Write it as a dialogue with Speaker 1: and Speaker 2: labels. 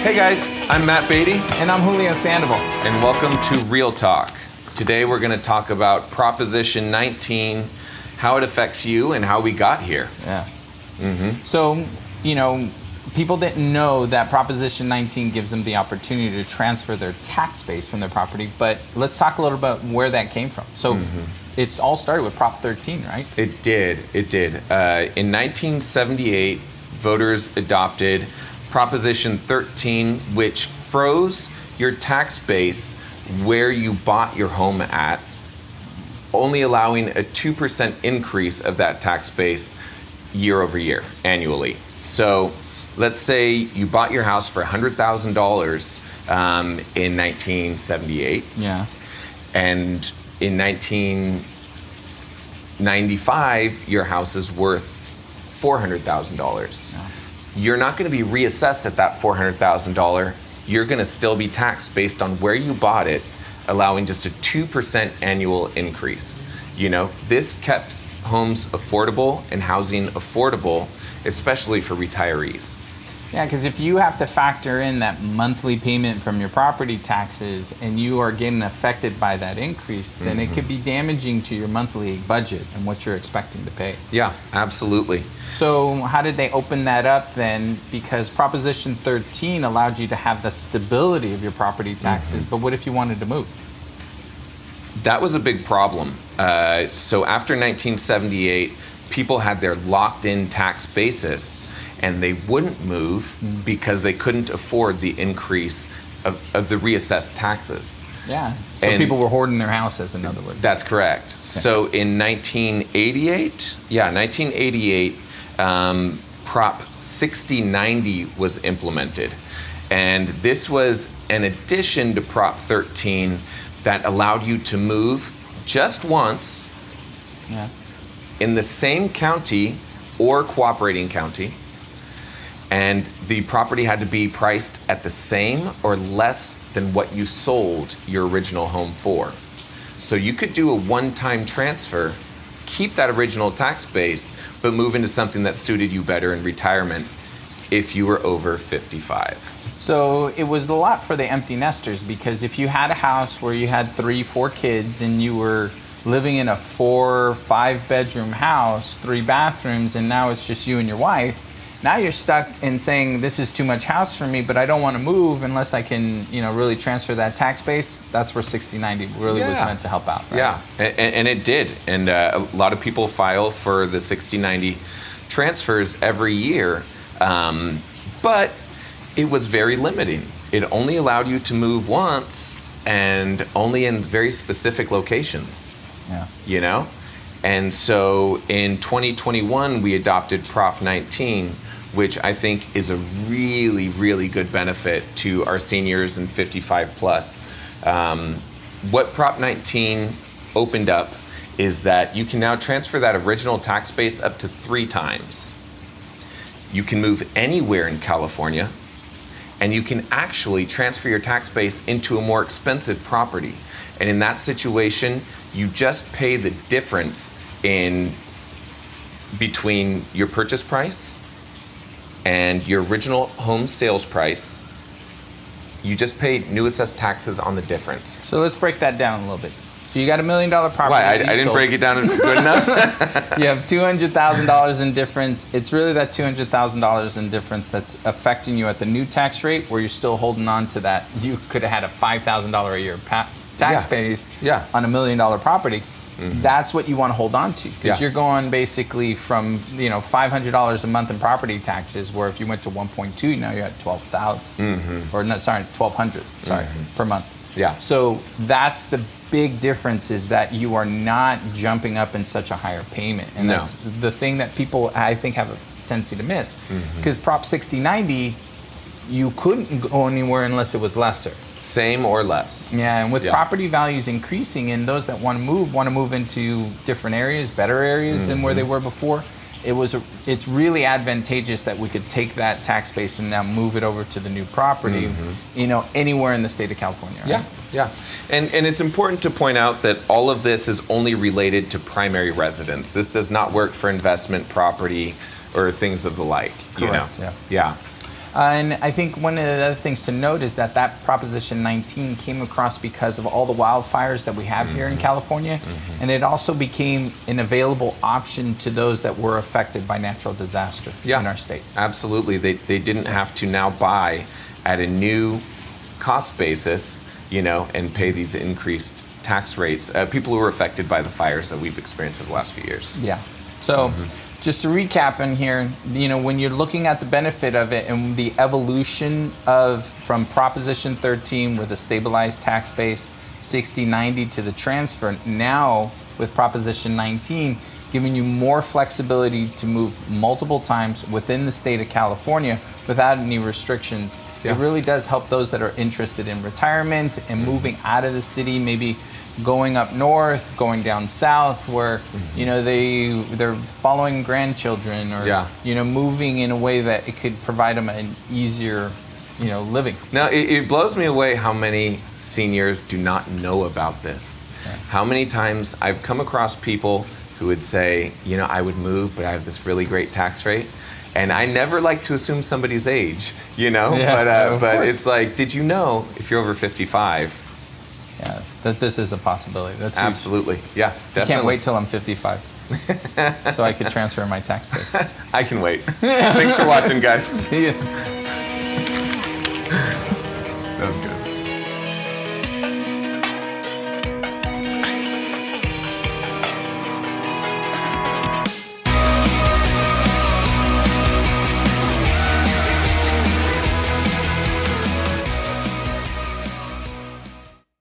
Speaker 1: Hey guys, I'm Matt Beatty.
Speaker 2: And I'm Julio Sandoval.
Speaker 1: And welcome to Real Talk. Today we're going to talk about Proposition 19, how it affects you and how we got here.
Speaker 2: Yeah. So, people didn't know that Proposition 19 gives them the opportunity to transfer their tax base from their property, but let's talk a little about where that came from. So it's all started with Prop 13, right?
Speaker 1: It did. In 1978, voters adopted Proposition 13, which froze your tax base where you bought your home at, only allowing a 2% increase of that tax base year over year, annually. So let's say you bought your house for $100,000 in 1978.
Speaker 2: Yeah.
Speaker 1: And in 1995, your house is worth $400,000.
Speaker 2: Yeah.
Speaker 1: You're not going to be reassessed at that $400,000. You're going to still be taxed based on where you bought it, allowing just a 2% annual increase. This kept homes affordable and housing affordable, especially for retirees.
Speaker 2: Yeah, because if you have to factor in that monthly payment from your property taxes and you are getting affected by that increase, then it could be damaging to your monthly budget and what you're expecting to pay.
Speaker 1: Yeah, absolutely.
Speaker 2: So how did they open that up then? Because Proposition 13 allowed you to have the stability of your property taxes, but what if you wanted to move?
Speaker 1: That was a big problem. So after 1978, people had their locked-in tax basis, and they wouldn't move because they couldn't afford the increase of the reassessed taxes.
Speaker 2: Yeah, so people were hoarding their houses, in other words.
Speaker 1: That's correct. Okay. So in 1988, Prop 6090 was implemented. And this was an addition to Prop 13 that allowed you to move just once in the same county or cooperating county, and the property had to be priced at the same or less than what you sold your original home for. So you could do a one-time transfer, keep that original tax base, but move into something that suited you better in retirement if you were over 55.
Speaker 2: So it was a lot for the empty nesters, because if you had a house where you had 3-4 kids and you were living in a 4 or 5 bedroom house, 3 bathrooms, and now it's just you and your wife, now you're stuck in saying, this is too much house for me, but I don't want to move unless I can, really transfer that tax base. That's where 6090 really was meant to help out, right?
Speaker 1: Yeah, and it did. And a lot of people file for the 6090 transfers every year, but it was very limiting. It only allowed you to move once and only in very specific locations.
Speaker 2: Yeah.
Speaker 1: And so in 2021, we adopted Prop 19, which I think is a really, really good benefit to our seniors and 55 plus. What Prop 19 opened up is that you can now transfer that original tax base up to 3 times. You can move anywhere in California, and you can actually transfer your tax base into a more expensive property. And in that situation, you just pay the difference in between your purchase price and your original home sales price. You just pay new assessed taxes on the difference.
Speaker 2: So let's break that down a little bit. So you got $1 million property.
Speaker 1: Why? I didn't break it down good enough?
Speaker 2: You have $200,000 in difference. It's really that $200,000 in difference that's affecting you at the new tax rate, where you're still holding on to that. You could have had a $5,000 a year tax base on $1 million property. That's what you want to hold on to, because you're going basically from $500 a month in property taxes, where if you went to 1.2, now you're at 12,000 or no, sorry, 1,200 per month.
Speaker 1: Yeah.
Speaker 2: So that's the big difference, is that you are not jumping up in such a higher payment, and that's the thing that people I think have a tendency to miss, because Prop 6090, you couldn't go anywhere unless it was lesser.
Speaker 1: Same or less.
Speaker 2: Yeah, and with property values increasing, and those that want to move into different areas, better areas than where they were before, it's really advantageous that we could take that tax base and now move it over to the new property, anywhere in the state of California. Right?
Speaker 1: Yeah. And it's important to point out that all of this is only related to primary residence. This does not work for investment property or things of the like.
Speaker 2: Correct.
Speaker 1: Yeah.
Speaker 2: And I think one of the other things to note is that Proposition 19 came across because of all the wildfires that we have here in California, and it also became an available option to those that were affected by natural disaster in our state.
Speaker 1: Absolutely. They didn't have to now buy at a new cost basis, and pay these increased tax rates. People who were affected by the fires that we've experienced over the last few years.
Speaker 2: Yeah. So just to recap in here, when you're looking at the benefit of it and the evolution from Proposition 13 with a stabilized tax base, 60/90 to the transfer, now with Proposition 19, giving you more flexibility to move multiple times within the state of California without any restrictions. It really does help those that are interested in retirement and moving out of the city, maybe going up north, going down south, where they're following grandchildren, or moving in a way that it could provide them an easier living.
Speaker 1: Now, it blows me away how many seniors do not know about this. Yeah. How many times I've come across people who would say, I would move, but I have this really great tax rate. And I never like to assume somebody's age, but it's like, did you know if you're over 55?
Speaker 2: Yeah, that this is a possibility. That's huge.
Speaker 1: Absolutely. Yeah, definitely.
Speaker 2: I can't wait till I'm 55 so I could transfer my tax base.
Speaker 1: I can wait. Thanks for watching, guys.
Speaker 2: See you.
Speaker 1: That was good.